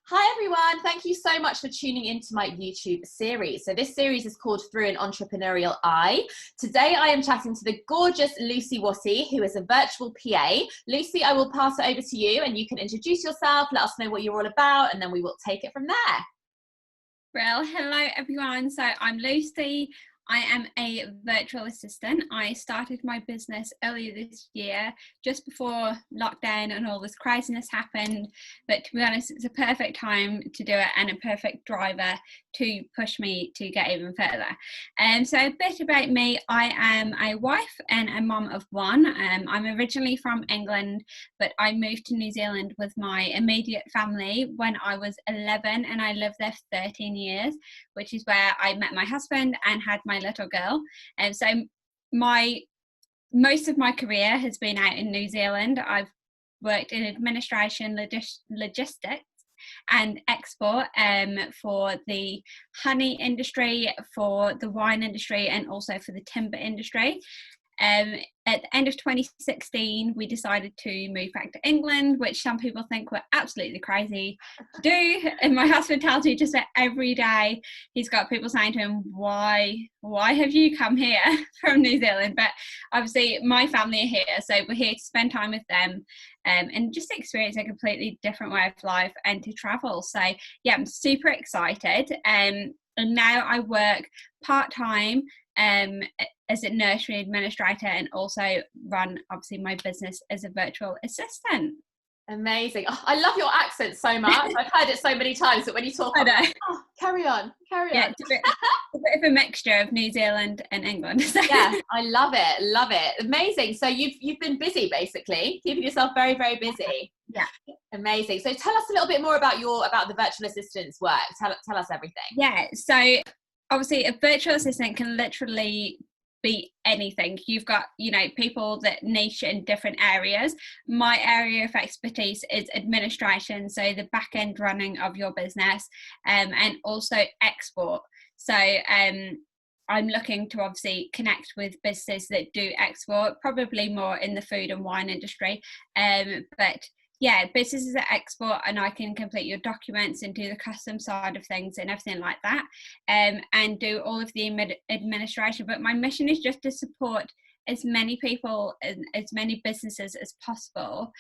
Hi everyone, thank you so much for tuning into my YouTube series. So this series is called Through an Entrepreneurial Eye. Today I am chatting to the gorgeous Lucy Watty, who is a virtual PA. Lucy, I will pass it over to you and you can introduce yourself, let us know what you're all about, and then we will take it from there. Well, hello everyone. So I'm Lucy. I am a virtual assistant. I started my business earlier this year, just before lockdown and all this craziness happened. But to be honest, it's a perfect time to do it and a perfect driver to push me to get even further. So a bit about me. I am a wife and a mum of one. I'm originally from England, but I moved to New Zealand with my immediate family when I was 11, and I lived there for 13 years, which is where I met my husband and had my little girl. And so most of my career has been out in New Zealand. I've worked in administration, logistics and export for the honey industry, for the wine industry, and also for the timber industry. At the end of 2016, we decided to move back to England, which some people think we're absolutely crazy to do. And my husband tells me just about every day he's got people saying to him, why have you come here from New Zealand? But obviously my family are here, so we're here to spend time with them and just experience a completely different way of life and to travel. So yeah, I'm super excited. And now I work part-time as a nursery administrator and also run obviously my business as a virtual assistant. Amazing. Oh, I love your accent so much. I've heard it so many times that when you talk, I'm like, oh, carry on. Yeah, it's a bit of a mixture of New Zealand and England. So. Yeah, I love it. Amazing. So you've been busy, basically, keeping yourself very, very busy. Yeah. Amazing. So tell us a little bit more about the virtual assistant's work. Tell us everything. Yeah. So obviously a virtual assistant can literally be anything. You've got, people that niche in different areas. My area of expertise is administration, so the back end running of your business, and also export. So I'm looking to obviously connect with businesses that do export, probably more in the food and wine industry, but yeah, businesses that export, and I can complete your documents and do the custom side of things and everything like that, and do all of the administration. But my mission is just to support as many people and as many businesses as possible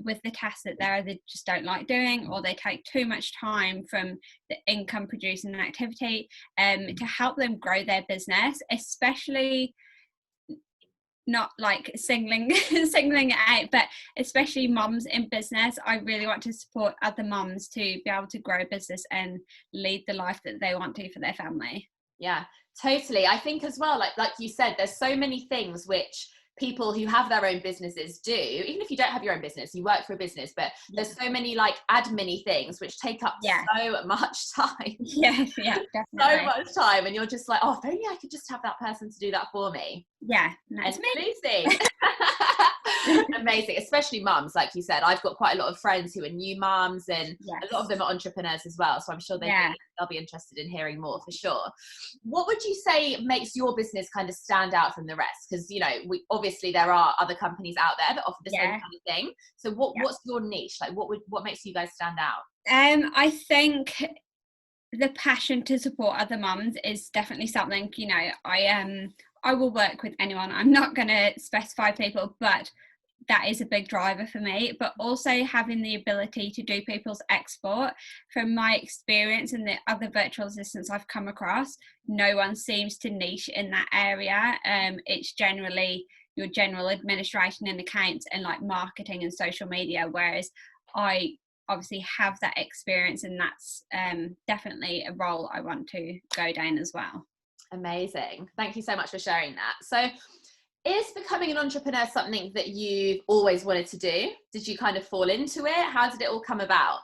with the tasks that they either just don't like doing, or they take too much time from the income producing activity, to help them grow their business, especially not like singling it out, but especially mums in business. I really want to support other mums to be able to grow a business and lead the life that they want to for their family. Yeah, totally. I think as well, like you said, there's so many things which people who have their own businesses do. Even if you don't have your own business, you work for a business, but there's so many like admin-y things which take up so much time. Yeah, definitely. So much time, and you're just like, oh, if only I could just have that person to do that for me. Yeah, that's me. Lucy. Amazing, especially mums, like you said. I've got quite a lot of friends who are new mums, and a lot of them are entrepreneurs as well, so I'm sure they'll be interested in hearing more for sure. What would you say makes your business kind of stand out from the rest? Because obviously there are other companies out there that offer the same kind of thing, so what's your niche? Like what makes you guys stand out? I think the passion to support other mums is definitely something. I will work with anyone. I'm not going to specify people, but that is a big driver for me. But also having the ability to do people's export. From my experience and the other virtual assistants I've come across, no one seems to niche in that area. It's generally your general administration and accounts and like marketing and social media, whereas I obviously have that experience, and that's definitely a role I want to go down as well. Amazing. Thank you so much for sharing that. So is becoming an entrepreneur something that you've always wanted to do? Did you kind of fall into it? How did it all come about?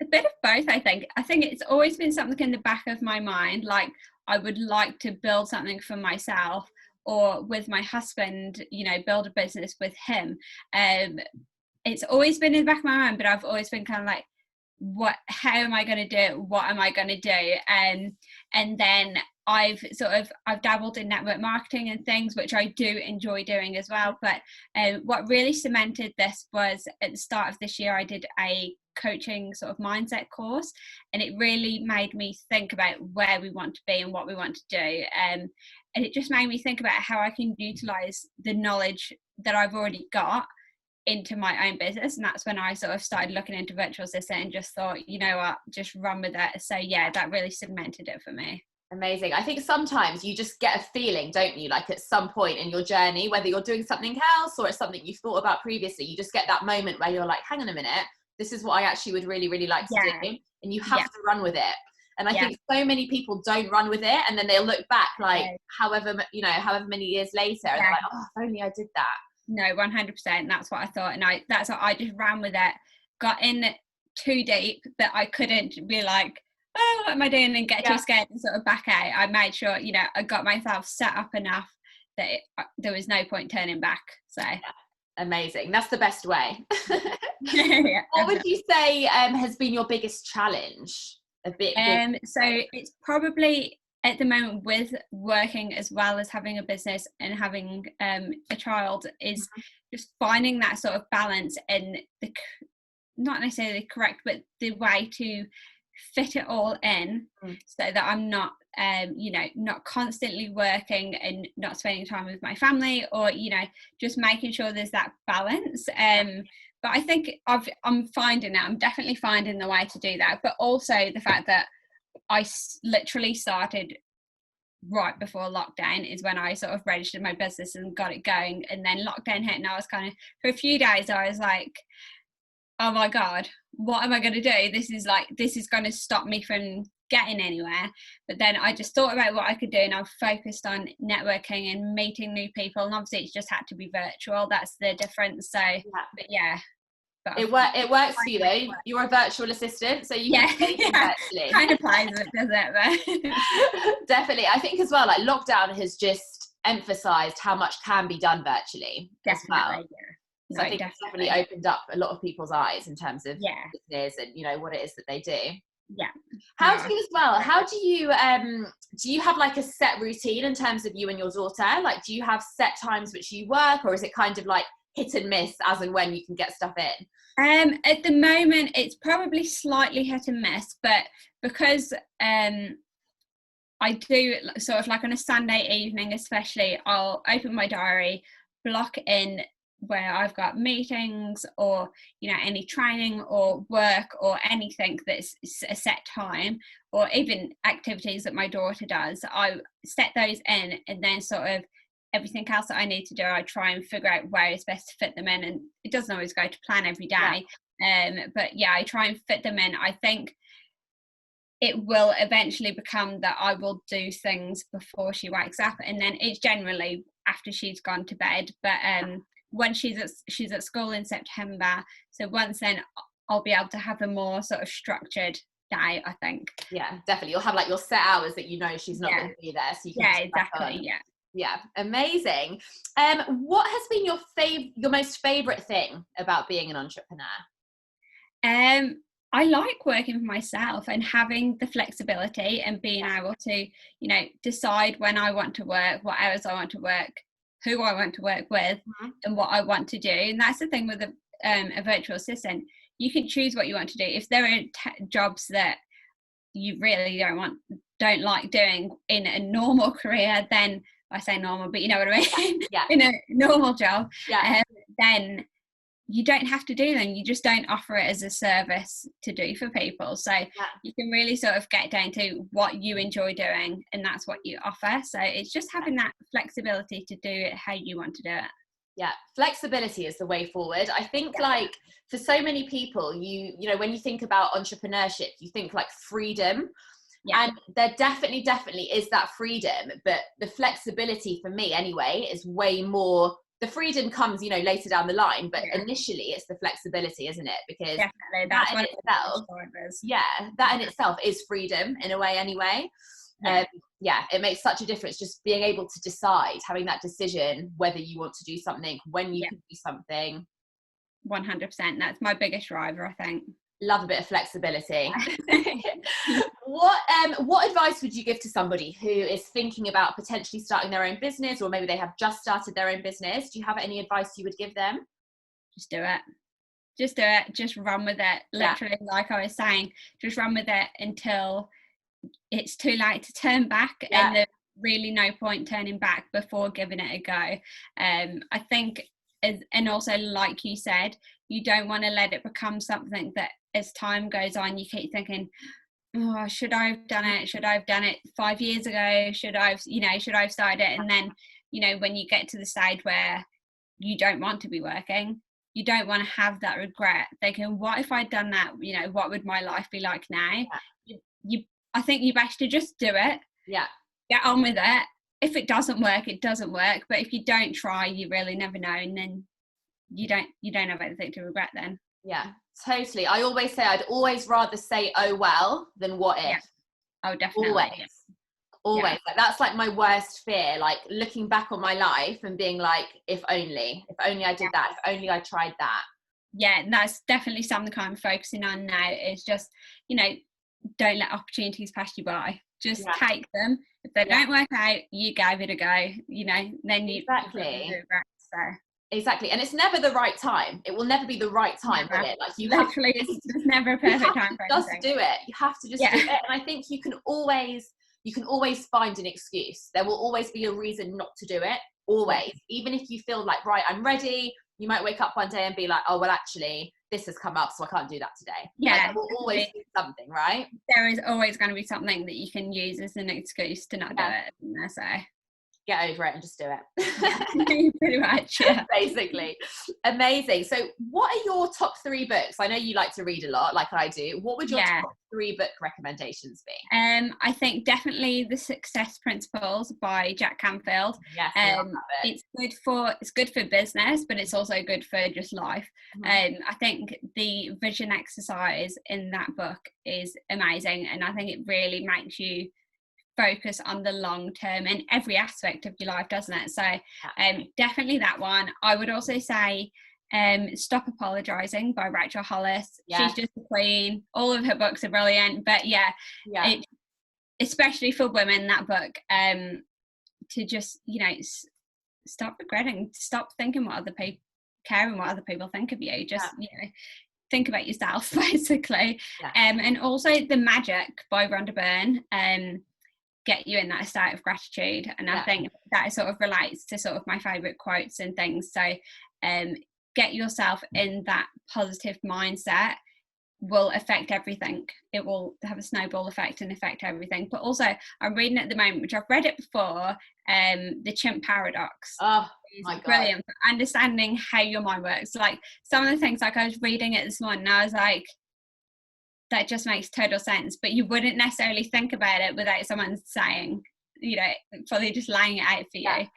A bit of both, I think. I think it's always been something in the back of my mind, like I would like to build something for myself, or with my husband, build a business with him. It's always been in the back of my mind, but I've always been kind of like, how am I going to do it? What am I going to do? And then I've dabbled in network marketing and things, which I do enjoy doing as well. But what really cemented this was at the start of this year, I did a coaching sort of mindset course, and it really made me think about where we want to be and what we want to do. And it just made me think about how I can utilize the knowledge that I've already got into my own business. And that's when I sort of started looking into virtual assistant and just thought, you know what, just run with it. So yeah, that really cemented it for me. Amazing. I think sometimes you just get a feeling, don't you, like at some point in your journey, whether you're doing something else or it's something you've thought about previously, you just get that moment where you're like, hang on a minute, this is what I actually would really, really like to do. And you have to run with it. And I think so many people don't run with it, and then they'll look back like however many years later and they're like, oh, if only I did that. No, 100%. That's what I thought. And that's what I just ran with it, got in too deep that I couldn't be like, oh, what am I doing, and get too scared and sort of back out. I made sure, you know, I got myself set up enough that there was no point turning back. So amazing. That's the best way. What would you say has been your biggest challenge? So it's probably at the moment with working as well as having a business and having a child is just finding that sort of balance and the not necessarily correct, but the way to fit it all in so that I'm not you know, not constantly working and not spending time with my family, or you know, just making sure there's that balance. But I think I'm finding that I'm definitely finding the way to do that, but also the fact that I literally started right before lockdown is when I sort of registered my business and got it going, and then lockdown hit and I was kind of, for a few days I was like, oh my god, what am I going to do? This is going to stop me from getting anywhere. But then I just thought about what I could do, and I've focused on networking and meeting new people, and obviously it's just had to be virtual. That's the difference. So but yeah, but it works for you though. You're a virtual assistant, so you can virtually. Kind of plays it, does it? But definitely. I think as well, like lockdown has just emphasized how much can be done virtually as well. So I think it's definitely opened up a lot of people's eyes in terms of business and, you know, what it is that they do. Yeah. How do you have like a set routine in terms of you and your daughter? Like, do you have set times which you work, or is it kind of like hit and miss as and when you can get stuff in? At the moment it's probably slightly hit and miss, but because I do sort of like on a Sunday evening especially, I'll open my diary, block in where I've got meetings or, you know, any training or work or anything that's a set time, or even activities that my daughter does. I set those in, and then sort of everything else that I need to do, I try and figure out where it's best to fit them in. And it doesn't always go to plan every day. But yeah, I try and fit them in. I think it will eventually become that I will do things before she wakes up, and then it's generally after she's gone to bed. But when she's at school in September, so once then I'll be able to have a more sort of structured day, I think. Yeah, definitely. You'll have like your set hours that you know she's not going to be there, so you can exactly. Yeah, amazing. What has been your most favorite thing about being an entrepreneur? I like working for myself and having the flexibility and being able to, you know, decide when I want to work, what hours I want to work, who I want to work with, and what I want to do. And that's the thing with a virtual assistant. You can choose what you want to do. If there are jobs that you really don't like doing in a normal career, then I say normal, but you know what I mean? In a normal job, then you don't have to do them. You just don't offer it as a service to do for people. So you can really sort of get down to what you enjoy doing, and that's what you offer. So it's just having that flexibility to do it how you want to do it. Yeah, flexibility is the way forward. I think like for so many people, you know, when you think about entrepreneurship, you think like freedom. And there definitely is that freedom, but the flexibility for me anyway is way more. The freedom comes, you know, later down the line, but initially it's the flexibility, isn't it? Because that in itself is freedom in a way anyway. It makes such a difference just being able to decide, having that decision whether you want to do something, when you can do something. 100%. That's my biggest driver, I think. Love a bit of flexibility. What advice would you give to somebody who is thinking about potentially starting their own business, or maybe they have just started their own business? Do you have any advice you would give them? Just do it. just do it, just run with it, literally. Like I was saying, just run with it until it's too late to turn back, and there's really no point turning back before giving it a go. I think, and also like you said, you don't want to let it become something that as time goes on you keep thinking, oh, should I have done it 5 years ago, should I have started it? And then, you know, when you get to the stage where you don't want to be working, you don't want to have that regret thinking, what if I'd done that, you know, what would my life be like now? I think you best to just do it, get on with it. If it doesn't work, it doesn't work, but if you don't try, you really never know, and then you don't have anything to regret then. Totally. I always say I'd always rather say oh well than what if. Oh, definitely. Always. Like, that's like my worst fear, like looking back on my life and being like, if only I did that, if only I tried that. And that's definitely something I'm focusing on now, is just, you know, don't let opportunities pass you by, just take them. If they don't work out, you gave it a go, you know, then you Exactly. And it's never the right time. It will never be the right time, will it? Like, you literally, there's never a perfect time for just do it. You have to just do it. And I think you can always find an excuse. There will always be a reason not to do it. Always. Even if you feel like, right, I'm ready, you might wake up one day and be like, oh, well, actually, this has come up, so I can't do that today. Like, there will always be something, right? There is always going to be something that you can use as an excuse to not do it. So get over it and just do it. Pretty much, basically. Amazing. So what are your top 3 books? I know you like to read a lot, like I do. What would your top 3 book recommendations be? I think definitely The Success Principles by Jack Canfield. I love that book. It's good for business, but it's also good for just life. I think the vision exercise in that book is amazing, and I think it really makes you focus on the long term in every aspect of your life, doesn't it? So definitely that one. I would also say Stop Apologizing by Rachel Hollis. She's just a queen. All of her books are brilliant, but it, especially for women, that book, to just, you know, stop regretting, stop thinking what other people, caring what other people think of you, just you know, think about yourself, basically. And also The Magic by Rhonda Byrne, get you in that state of gratitude, and I think that sort of relates to sort of my favorite quotes and things. So get yourself in that positive mindset will affect everything. It will have a snowball effect and affect everything. But also, I'm reading at the moment, which I've read it before, The Chimp Paradox. Oh my God, brilliant for understanding how your mind works. Like, some of the things, like, I was reading it this morning and I was like, that just makes total sense, but you wouldn't necessarily think about it without someone saying, you know, fully just laying it out for you.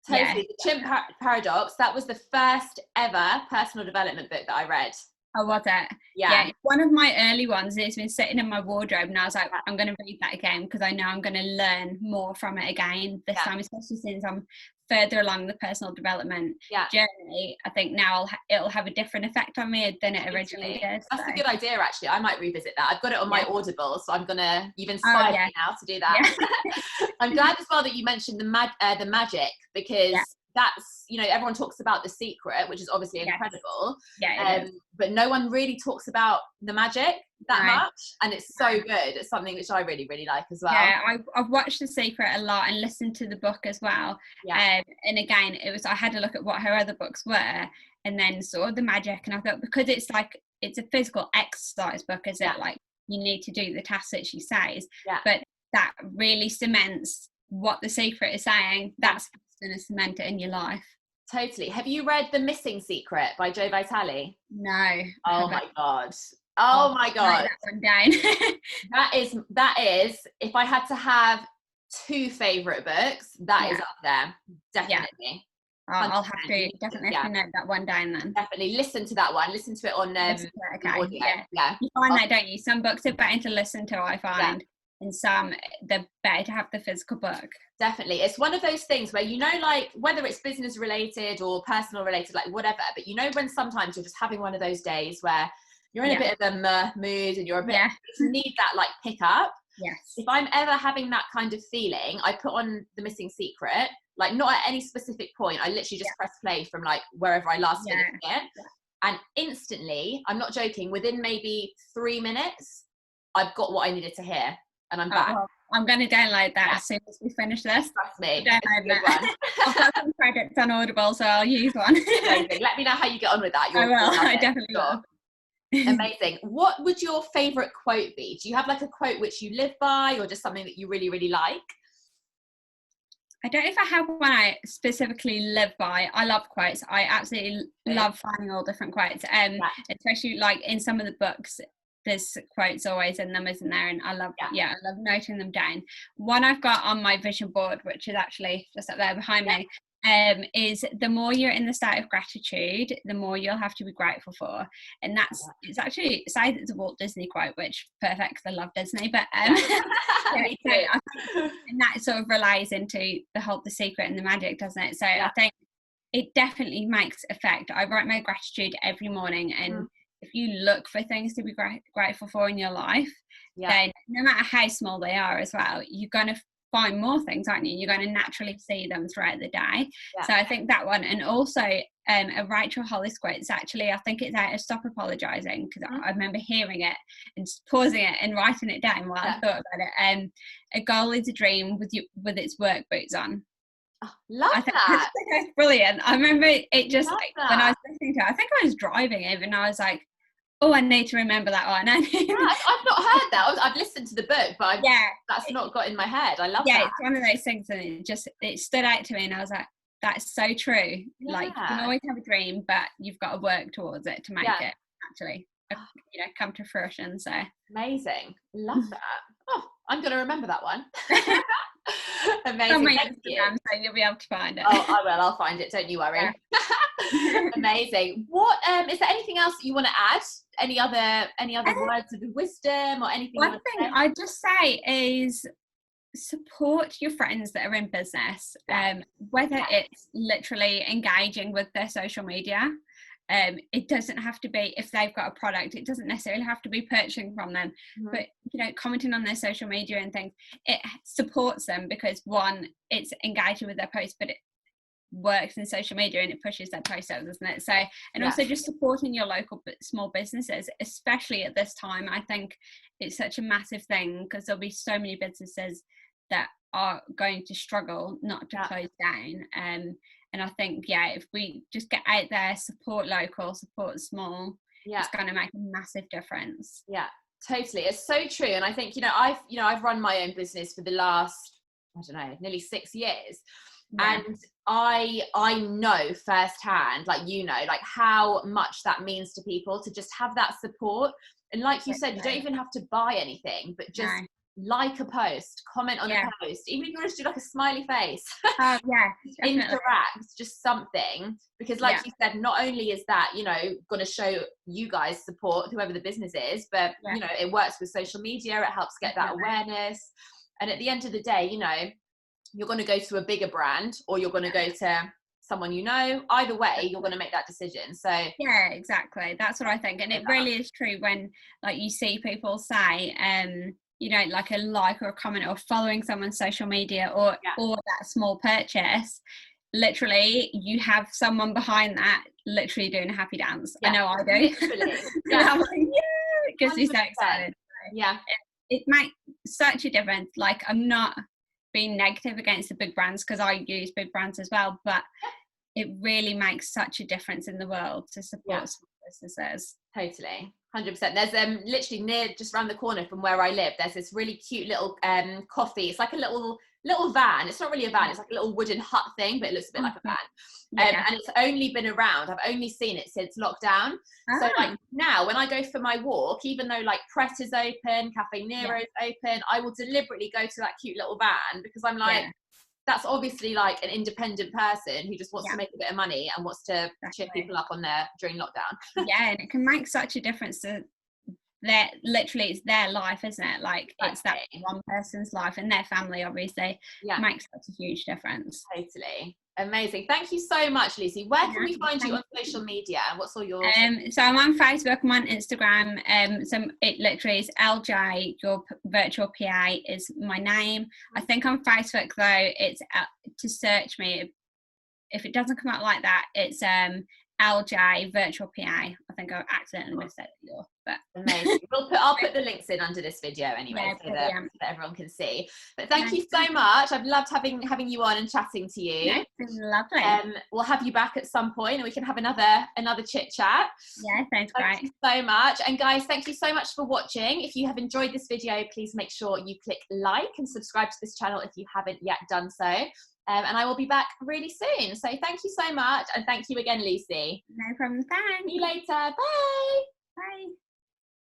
Totally. The Chimp Paradox, that was the first ever personal development book that I read. Oh, was it? Yeah, it's one of my early ones. It's been sitting in my wardrobe, and I was like, I'm going to read that again, because I know I'm going to learn more from it again this time, especially since I'm further along the personal development journey. I think now it'll have a different effect on me than it originally did. That's a good idea, actually. I might revisit that. I've got it on my Audible, so you've inspired me now to do that. I'm glad as well that you mentioned the magic, because that's, you know, everyone talks about The Secret, which is obviously incredible, but no one really talks about the magic that much, and it's so good. It's something which I really, really like as well. I've watched The Secret a lot and listened to the book as well, and again, I had to look at what her other books were, and then saw the magic, and I thought, because it's a physical exercise book, is it, like, you need to do the tasks that she says, but that really cements what The Secret is saying. That's going to cement it in your life. Totally. Have you read The Missing Secret by Joe Vitale? No. Oh my God. Oh my God. Write that one down. that is, if I had to have 2 favorite books, that is up there. Definitely. I'll have to definitely note that one down then. Definitely listen to that one. Listen to it on audio. You find that, don't you? Some books are better to listen to, I find. And some, they're better to have the physical book. Definitely. It's one of those things where, you know, like, whether it's business related or personal related, like whatever, but you know, when sometimes you're just having one of those days where you're in a bit of a mood and you're a bit, you need that, like, pick up. If I'm ever having that kind of feeling, I put on The Missing Secret, like, not at any specific point. I literally just press play from, like, wherever I last finished it. And instantly, I'm not joking, within maybe 3 minutes, I've got what I needed to hear, and I'm back. Well, I'm going to download that as soon as we finish this. Trust me, Download that. I've got some credits on Audible, so I'll use one. Amazing. Let me know how you get on with that. I will. I definitely will. Amazing. What would your favorite quote be? Do you have like a quote which you live by, or just something that you really, really like? I don't know if I have one I specifically live by. I love quotes. I absolutely love finding all different quotes. Especially like in some of the books, there's quotes always in them, isn't there? And I love I love noting them down. One I've got on my vision board, which is actually just up there behind me, is the more you're in the state of gratitude, the more you'll have to be grateful for. And it's actually it's a Walt Disney quote, which perfect because I love Disney, but and that sort of relies into the secret and the magic, doesn't it? So I think it definitely makes effect. I write my gratitude every morning, and if you look for things to be grateful for in your life, then no matter how small they are as well, you're going to find more things, aren't you? You're going to naturally see them throughout the day. So I think that one, and also a Rachel Hollis quote, it's actually, I think it's out of Stop Apologizing, because I remember hearing it and just pausing it and writing it down while I thought about it. A goal is a dream with its work boots on. Oh, love that. That's brilliant. I remember it just like, when I was listening to it, I think I was driving even, and I was like, oh, I need to remember that one. I've not heard that. I've listened to the book, but that's not got in my head. I love that. It's one of those things, and it stood out to me, and I was like, that's so true. Like, you can always have a dream, but you've got to work towards it to make it actually come to fruition. So amazing. Love that. Oh, I'm going to remember that one. Amazing. On my Instagram, so you'll be able to find it. Oh, I will. I'll find it. Don't you worry. Amazing. What is there anything else that you want to add? Any other words of wisdom or anything? One thing I'd just say is support your friends that are in business, whether it's literally engaging with their social media. It doesn't have to be, if they've got a product, it doesn't necessarily have to be purchasing from them, but commenting on their social media and things, it supports them, because one, it's engaging with their posts, but it works in social media and it pushes their posts out, doesn't it? So, and also just supporting your local small businesses, especially at this time. I think it's such a massive thing, because there'll be so many businesses that are going to struggle not to close down. And I think, if we just get out there, support local, support small, it's going to make a massive difference. Yeah, totally. It's so true. And I think, I've run my own business for the last, nearly 6 years. Yeah. And I know firsthand, like how much that means to people to just have that support. And like you said, you don't even have to buy anything, but just like a post, comment on a post, even if you want to do like a smiley face, interact, just something, because like you said, not only is that going to show you guys support, whoever the business is, but it works with social media, it helps get that awareness. And at the end of the day, you're going to go to a bigger brand, or you're going to go to someone either way you're going to make that decision. So exactly, that's what I think. And it really is true when like you see people say like a like or a comment or following someone's social media or that small purchase, literally you have someone behind that literally doing a happy dance. I know I do. I'm like, it gets me so excited. It makes such a difference. Like, I'm not being negative against the big brands, because I use big brands as well, but it really makes such a difference in the world to support small businesses. Totally. 100%. There's literally near, just around the corner from where I live, there's this really cute little coffee. It's like a little van. It's not really a van, it's like a little wooden hut thing, but it looks a bit like a van. And it's only been around, I've only seen it since lockdown. So like now when I go for my walk, even though like Pret is open, Cafe Nero's open, I will deliberately go to that cute little van, because I'm like, that's obviously like an independent person who just wants to make a bit of money and wants to cheer people up during lockdown. And it can make such a difference to literally it's their life, isn't it? Like it's that one person's life, and their family obviously makes such a huge difference. Totally. Amazing. Thank you so much, Lucy. Where can we find you on social media? What's all yours? So I'm on Facebook, I'm on Instagram. So it literally is LJ, your virtual PA is my name. I think on Facebook though, it's to search me. If it doesn't come out like that, it's LJ Virtual PA. I think I accidentally missed it. But amazing. I'll put the links in under this video anyway, so that everyone can see. But thank you so much. I've loved having you on and chatting to you. Yeah, it's been lovely. We'll have you back at some point and we can have another chit chat. Yeah, sounds great. Thank you so much. And guys, thank you so much for watching. If you have enjoyed this video, please make sure you click like and subscribe to this channel if you haven't yet done so. And I will be back really soon. So thank you so much. And thank you again, Lucy. No problem. Thanks. See you later. Bye. Bye.